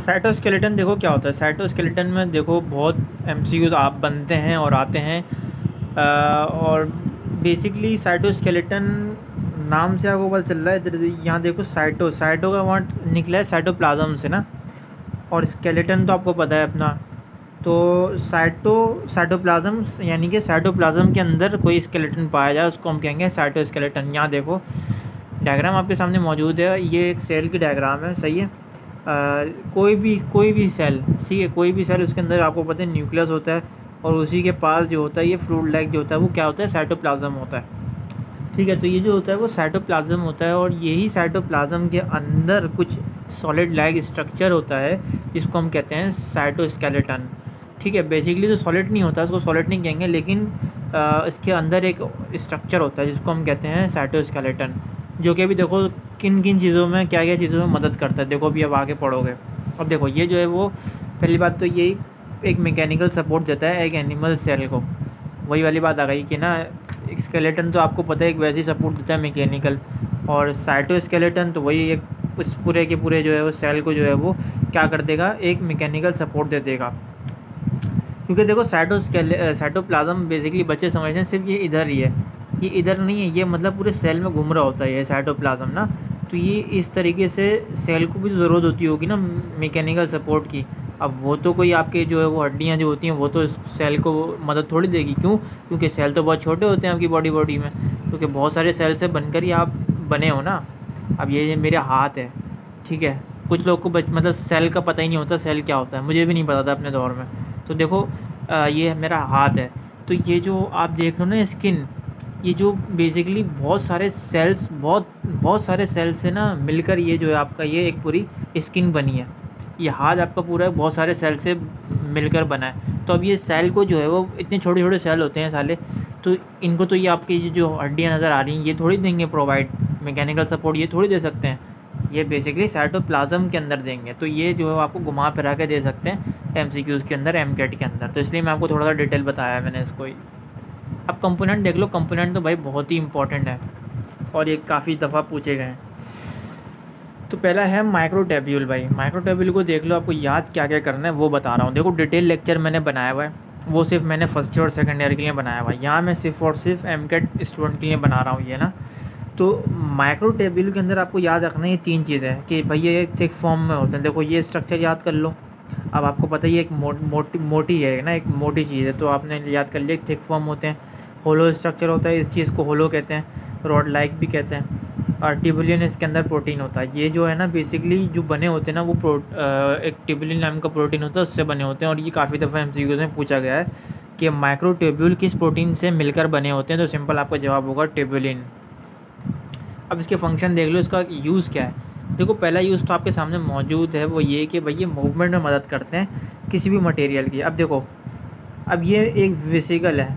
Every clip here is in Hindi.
साइटोस्केलेटन देखो क्या होता है। साइटोस्केलेटन में देखो बहुत एमसीक्यूज आप बनते हैं और आते हैं। और बेसिकली साइटोस्केलेटन नाम से आपको पता चल रहा है। इधर यहाँ देखो साइटो का वर्ड निकला है साइटोप्लाज्म से ना, और स्केलेटन तो आपको पता है अपना। तो साइटोप्लाज्म यानी कि साइटोप्लाज्म के अंदर कोई स्केलेटन पाया जाए उसको हम कहेंगे साइटोस्केलेटन। यहाँ देखो डायग्राम आपके सामने मौजूद है, ये एक सेल की डायग्राम है, सही है। कोई भी सेल, ठीक है, कोई भी सेल उसके अंदर आपको पता है न्यूक्लियस होता है, और उसी के पास जो होता है ये फ्लूइड लाइक जो होता है वो क्या होता है, साइटोप्लाज्म होता है। ठीक है, तो ये जो होता है वो साइटोप्लाज्म होता है, और यही साइटोप्लाज्म के अंदर कुछ सॉलिड लाइक स्ट्रक्चर होता है जिसको हम कहते हैं साइटोस्केलेटन। ठीक है, बेसिकली तो सॉलिड नहीं होता, इसको सॉलिड नहीं कहेंगे, लेकिन इसके अंदर एक स्ट्रक्चर होता है जिसको हम कहते हैं साइटोस्केलेटन, जो कि अभी देखो किन किन चीज़ों में क्या क्या चीज़ों में मदद करता है। देखो अभी अब आगे पढ़ोगे। अब देखो ये जो है वो पहली बात तो यही एक मैकेनिकल सपोर्ट देता है एक एनिमल सेल को। वही वाली बात आ गई कि ना स्केलेटन तो आपको पता है एक वैसे ही सपोर्ट देता है मैकेनिकल, और साइटोस्केलेटन तो वही एक उस पूरे के पूरे जो है वो सेल को जो है वो क्या कर देगा, एक मैकेनिकल सपोर्ट दे देगा। क्योंकि देखो साइटोप्लाज्म बेसिकली बच्चे समझते हैं सिर्फ ये इधर ही है, ये इधर नहीं है, ये मतलब पूरे सेल में घूम रहा होता है ये साइटोप्लाज्म ना। तो ये इस तरीके से सेल को भी ज़रूरत होती होगी ना मैकेनिकल सपोर्ट की। अब वो तो कोई आपके जो है वो हड्डियाँ जो होती हैं वो तो सेल को मदद थोड़ी देगी, क्यों? क्योंकि सेल तो बहुत छोटे होते हैं आपकी बॉडी में, क्योंकि बहुत सारे सेल से बनकर ही आप बने हो ना। अब ये मेरे हाथ है, ठीक है, कुछ लोग को मतलब सेल का पता ही नहीं होता सेल क्या होता है, मुझे भी नहीं पता था अपने दौर में। तो देखो ये मेरा हाथ है, तो ये जो आप देख रहे हो ना स्किन, ये जो बेसिकली बहुत सारे सारे सेल्स से ना मिलकर ये जो है आपका ये एक पूरी स्किन बनी है। ये हाथ आपका पूरा बहुत सारे सेल से मिलकर बना है। तो अब ये सेल को जो है वो इतने छोटे छोटे सेल होते हैं साले, तो इनको तो ये आपकी जो हड्डियाँ नज़र आ रही हैं ये थोड़ी देंगे प्रोवाइड मैकेनिकल सपोर्ट, ये थोड़ी दे सकते हैं, ये बेसिकली साइटोप्लाज्म के अंदर देंगे। तो ये जो है आपको घुमा फिरा के दे सकते हैं एमसीक्यूज़ के अंदर, एमकेट के अंदर। तो इसलिए मैं आपको थोड़ा सा डिटेल बताया है मैंने इसको ही। अब कंपोनेंट देख लो, कंपोनेंट तो भाई बहुत ही इंपॉर्टेंट है और ये काफ़ी दफ़ा पूछे गए हैं। तो पहला है माइक्रोट्यूब्यूल। भाई माइक्रोट्यूब्यूल को देख लो, आपको याद क्या क्या करना है वो बता रहा हूँ। देखो डिटेल लेक्चर मैंने बनाया हुआ है, वो सिर्फ मैंने फर्स्ट ईयर और सेकेंड ईयर के लिए बनाया हुआ है। यहाँ मैं सिर्फ और सिर्फ एमकेट स्टूडेंट के लिए बना रहा हूँ ये ना। तो माइक्रोट्यूब्यूल के अंदर आपको याद रखना ये तीन चीज़ें हैं कि भाई ये एक थिक फॉर्म में होते हैं। देखो ये स्ट्रक्चर याद कर लो। अब आपको पता ही एक मोटी है ना, एक मोटी चीज़ है, तो आपने याद कर लिया एक थिक फॉर्म होते हैं। होलो स्ट्रक्चर होता है, इस चीज़ को होलो कहते हैं, रॉड लाइक भी कहते हैं। और ट्यूबुलिन इसके अंदर प्रोटीन होता है। ये जो है ना बेसिकली जो बने होते हैं ना वो एक ट्यूबुलिन नाम का प्रोटीन होता है, उससे बने होते हैं। और ये काफ़ी दफ़ा एमसीक्यूज़ में पूछा गया है कि माइक्रोट्यूब्यूल किस प्रोटीन से मिलकर बने होते हैं, तो सिंपल आपका जवाब होगा ट्यूबुलिन। अब इसके फंक्शन देख लो, इसका यूज़ क्या है। देखो पहला यूज़ तो आपके सामने मौजूद है, वो ये कि भाई ये मूवमेंट में मदद करते हैं किसी भी मटेरियल की। अब देखो अब ये एक वेसिकल है,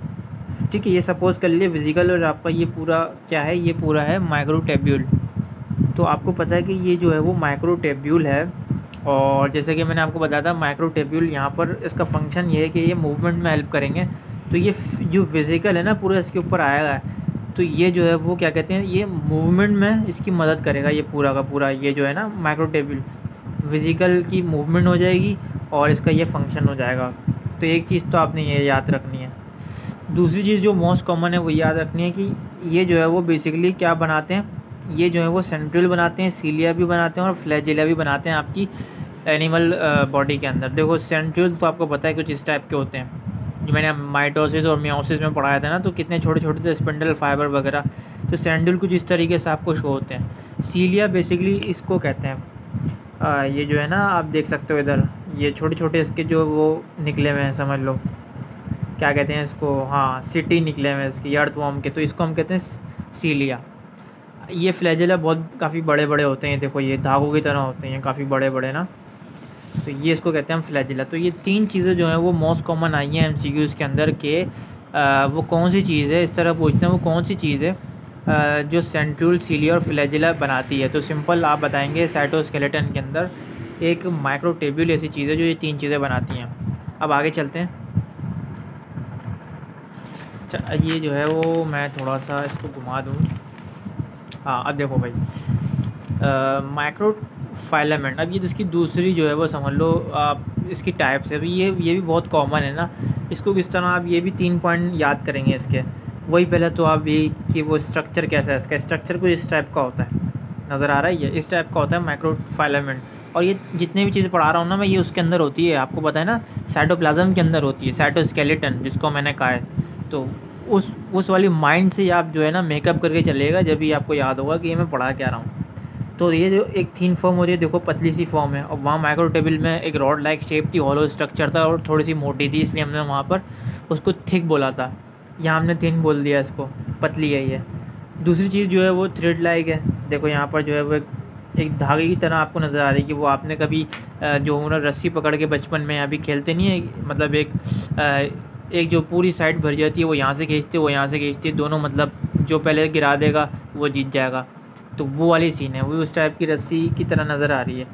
ठीक है, ये सपोज़ कर लिए वेसिकल, और आपका ये पूरा क्या है, ये पूरा है माइक्रोट्यूब्यूल। तो आपको पता है कि ये जो है वो माइक्रोट्यूब्यूल है, और जैसे कि मैंने आपको बताया था माइक्रोट्यूब्यूल यहाँ पर इसका फंक्शन ये है कि ये मूवमेंट में हेल्प करेंगे। तो ये जो वेसिकल है ना पूरा इसके ऊपर आएगा है, तो ये जो है वो क्या कहते हैं, ये मूवमेंट में इसकी मदद करेगा। ये पूरा का पूरा ये जो है ना माइक्रोट्यूब्यूल, वेसिकल की मूवमेंट हो जाएगी और इसका ये फंक्शन हो जाएगा। तो एक चीज़ तो आपने ये याद रखनी है। दूसरी चीज़ जो मोस्ट कॉमन है वो याद रखनी है कि ये जो है वो बेसिकली क्या बनाते हैं, ये जो है वो सेंट्रियोल बनाते हैं, सीलिया भी बनाते हैं और फ्लैजिला भी बनाते हैं आपकी एनिमल बॉडी के अंदर। देखो सेंट्रियोल तो आपको पता है कुछ इस टाइप के होते हैं, जो मैंने माइटोसिस और मियोसिस में पढ़ाया था ना, तो कितने छोटे छोटे थे स्पिंडल फाइबर वगैरह। तो सेंट्रियोल कुछ इस तरीके से आपको शो होते हैं। सीलिया बेसिकली इसको कहते हैं, ये जो है ना आप देख सकते हो इधर, ये छोटे छोटे इसके जो वो निकले हुए हैं, समझ लो क्या कहते हैं इसको, हाँ सिटी निकले हुए हैं इसकी अर्थवॉर्म के, तो इसको हम कहते हैं सीलिया। ये फ्लैजिला बहुत काफ़ी बड़े बड़े होते हैं, देखो ये धागों की तरह होते हैं, काफ़ी बड़े बड़े ना, तो ये इसको कहते हैं हम फ्लैजिला। तो ये तीन चीज़ें जो हैं वो मोस्ट कॉमन आई हैं एमसीक्यूज़ के अंदर के वो कौन सी चीज़ है, इस तरह पूछते हैं वो कौन सी चीज़ है जो सेंट्रियोल, सीलिया और फ्लैजिला बनाती है। तो सिंपल आप बताएंगे साइटोस्केलेटन के अंदर एक माइक्रोट्यूब्यूल ऐसी चीज़ है जो ये तीन चीज़ें बनाती हैं। अब आगे चलते हैं। अच्छा ये जो है वो मैं थोड़ा सा इसको घुमा दूँ। हाँ अब देखो भाई फाइलामेंट। अब ये इसकी दूसरी जो है वो समझ लो आप इसकी टाइप्स है। अभी ये भी बहुत कॉमन है ना, इसको किस तरह आप ये भी 3 पॉइंट याद करेंगे इसके। वही पहले तो आप ये कि वो स्ट्रक्चर कैसा है, इसका स्ट्रक्चर कुछ इस टाइप का होता है, नज़र आ रहा है, ये इस टाइप का होता है माइक्रोफाइलामेंट। और ये जितने भी चीज़ें पढ़ा रहा हूँ ना मैं, ये उसके अंदर होती है, आपको पता है ना, साइटोप्लाज्म के अंदर होती है, साइटोस्केलेटन जिसको मैंने कहा है। तो उस वाली माइंड से आप जो है ना मेकअप करके चलेगा, जब भी आपको याद होगा कि ये मैं पढ़ा क्या रहा हूँ। तो ये जो एक थिन फॉर्म होती है, देखो पतली सी फॉर्म है, और वहाँ माइक्रोटेबल में एक रॉड लाइक शेप थी, हॉलो स्ट्रक्चर था और थोड़ी सी मोटी थी, इसलिए हमने वहाँ पर उसको थिक बोला था। यहाँ हमने थिन बोल दिया, इसको पतली है ये। दूसरी चीज़ जो है वो थ्रेड लाइक है, देखो यहाँ पर जो है वो एक धागे की तरह आपको नज़र आ रही है कि वो आपने कभी जो उन्होंने रस्सी पकड़ के बचपन में अभी खेलते नहीं है, मतलब एक जो पूरी साइड भर जाती है, वो यहाँ से खींचती है, वो यहाँ से खींचती है, दोनों मतलब जो पहले गिरा देगा वो जीत जाएगा। तो वो वाली सीन है, वो उस टाइप की रस्सी की तरह नज़र आ रही है।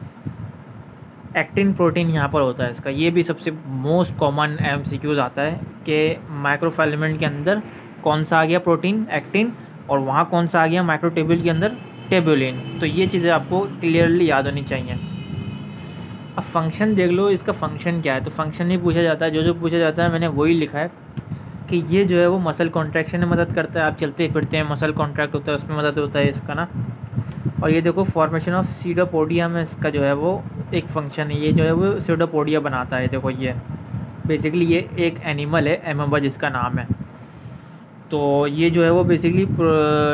एक्टिन प्रोटीन यहाँ पर होता है इसका, ये भी सबसे मोस्ट कॉमन MCQs आता है कि माइक्रोफाइलामेंट के अंदर कौन सा आ गया प्रोटीन, एक्टिन, और वहाँ कौन सा आ गया माइक्रोट्यूब्यूल के अंदर, ट्यूबुलिन। तो ये चीज़ें आपको क्लियरली याद होनी चाहिए। अब फंक्शन देख लो, इसका फंक्शन क्या है, तो फंक्शन नहीं पूछा जाता है, जो पूछा जाता है मैंने वही लिखा है कि ये जो है वो मसल कॉन्ट्रैक्शन में मदद करता है। आप चलते फिरते हैं, मसल कॉन्ट्रैक्ट होता है, उसमें मदद होता है इसका ना। और ये देखो फॉर्मेशन ऑफ सीडोपोडिया में इसका जो है वो एक फंक्शन है, ये जो है वो सीडोपोडिया बनाता है। देखो ये बेसिकली ये एक एनिमल है, एमोबा जिसका नाम है। तो ये जो है वो बेसिकली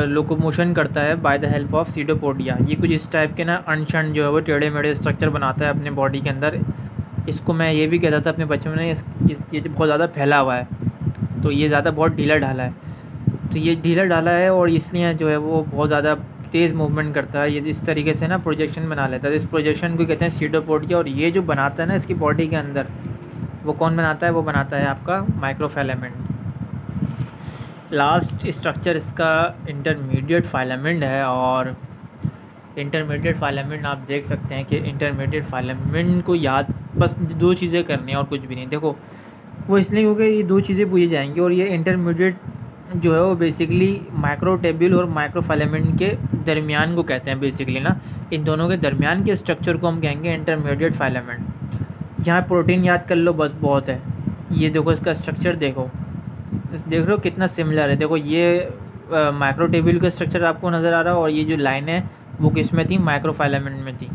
लोकोमोशन करता है by the help of pseudopodia. ये कुछ इस टाइप के ना अनशन जो है वो टेढ़े मेढ़े स्ट्रक्चर बनाता है अपने बॉडी के अंदर। इसको मैं ये भी कहता था अपने बच्चों में, ये बहुत ज़्यादा फैला हुआ है, तो ये ज़्यादा बहुत ढीला ढाला है। तो ये ढीला ढाला है और इसलिए जो है वो बहुत ज़्यादा तेज़ मूवमेंट करता है। ये इस तरीके से ना प्रोजेक्शन बना लेता है, इस प्रोजेक्शन को कहते हैं सीडोपोडिया। और ये जो बनाता है ना इसकी बॉडी के अंदर, वो कौन बनाता है, वो बनाता है आपका माइक्रोफाइलामेंट। लास्ट स्ट्रक्चर इसका इंटरमीडिएट फाइलामेंट है। और इंटरमीडिएट फाइलामेंट आप देख सकते हैं कि इंटरमीडिएट फाइलामेंट को याद बस 2 चीज़ें करनी है और कुछ भी नहीं। देखो वो इसलिए क्योंकि ये 2 चीज़ें पूछी जाएंगी, और ये इंटरमीडिएट जो है वो बेसिकली माइक्रोट्यूब्यूल और माइक्रोफाइलामेंट के दरमियान को कहते हैं बेसिकली ना। इन दोनों के दरमियान के स्ट्रक्चर को हम कहेंगे इंटरमीडिएट फाइलामेंट। यहाँ प्रोटीन याद कर लो बस, बहुत है। ये देखो इसका स्ट्रक्चर देखो, देख रहे हो कितना सिमिलर है। देखो ये माइक्रोट्यूब्यूल का स्ट्रक्चर आपको नज़र आ रहा है, और ये जो लाइन है वो किस में थी, माइक्रोफाइलामेंट में थी।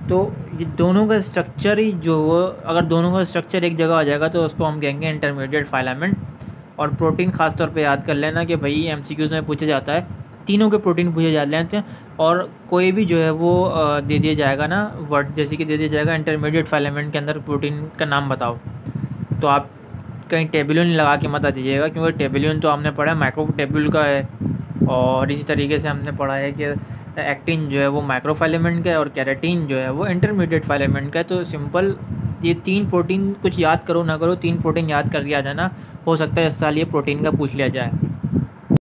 तो ये दोनों का स्ट्रक्चर ही जो वो, अगर दोनों का स्ट्रक्चर एक जगह आ जाएगा तो उसको हम कहेंगे इंटरमीडिएट फाइलामेंट। और प्रोटीन खास तौर पे याद कर लेना कि भाई MCQs में पूछा जाता है, तीनों के प्रोटीन पूछे जाते हैं। और कोई भी जो है वो दे दिया जाएगा ना वर्ड, जैसे कि दे दिया जाएगा इंटरमीडिएट फाइलामेंट के अंदर प्रोटीन का नाम बताओ, तो आप कहीं ट्यूबुलिन लगा के मत आ दीजिएगा, क्योंकि ट्यूबुलिन तो हमने पढ़ा है माइक्रोट्यूब्यूल का है। और इसी तरीके से हमने पढ़ा है कि एक्टिन जो है वो माइक्रोफाइलामेंट का है, और केराटिन जो है वो इंटरमीडिएट फाइलामेंट का है। तो सिंपल ये 3 प्रोटीन कुछ याद करो ना करो, 3 प्रोटीन याद कर लिया जाना, हो सकता है इस साल ये प्रोटीन का पूछ लिया जाए।